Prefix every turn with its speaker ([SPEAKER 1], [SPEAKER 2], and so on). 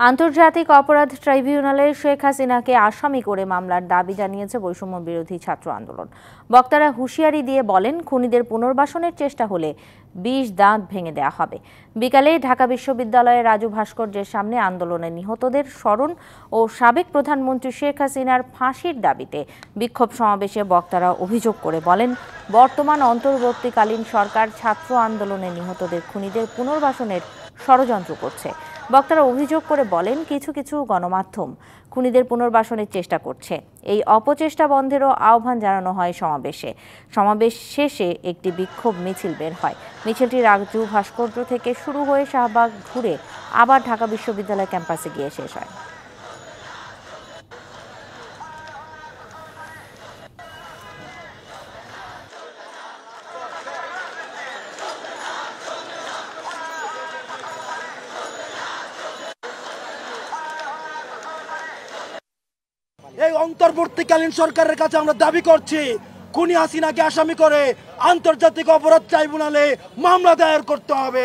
[SPEAKER 1] আন্তর্জাতিক অপরাধ ট্রাইব্যুনালে শেখ হাসিনাকে আসামি করে মামলার দাবি জানিয়েছে বৈষম্য বিরোধী ছাত্র আন্দোলন। বক্তারা হুঁশিয়ারি দিয়ে বলেন, খুনিদের পুনর্বাসনের চেষ্টা হলে ২০ দাঁত ভেঙে দেওয়া হবে। বিকালে ঢাকা বিশ্ববিদ্যালয়ের রাজু ভাস্কর্যের সামনে আন্দোলনে নিহতদের স্মরণ ও সাবেক প্রধানমন্ত্রী শেখ হাসিনার ফাঁসির দাবিতে বিক্ষোভ সমাবেশে বক্তারা অভিযোগ করে বলেন, বর্তমান অন্তর্বর্তীকালীন সরকার ছাত্র আন্দোলনে নিহতদের খুনিদের পুনর্বাসনের ষড়যন্ত্র করছে। বক্তারা অভিযোগ করে বলেন, কিছু কিছু গণমাধ্যম খুনিদের পুনর্বাসনের চেষ্টা করছে। এই অপচেষ্টা বন্ধেরও আহ্বান জানানো হয় সমাবেশে। সমাবেশ শেষে একটি বিক্ষোভ মিছিল বের হয়। মিছিলটি রাজু ভাস্কর্য থেকে শুরু হয়ে শাহবাগ ঘুরে আবার ঢাকা বিশ্ববিদ্যালয় ক্যাম্পাসে গিয়ে শেষ হয়।
[SPEAKER 2] এই অন্তর্বর্তীকালীন সরকারের কাছে আমরা দাবি করছি, খুনি হাসিনাকে আসামি করে আন্তর্জাতিক অপরাধ ট্রাইব্যুনালে মামলা দায়ের করতে হবে।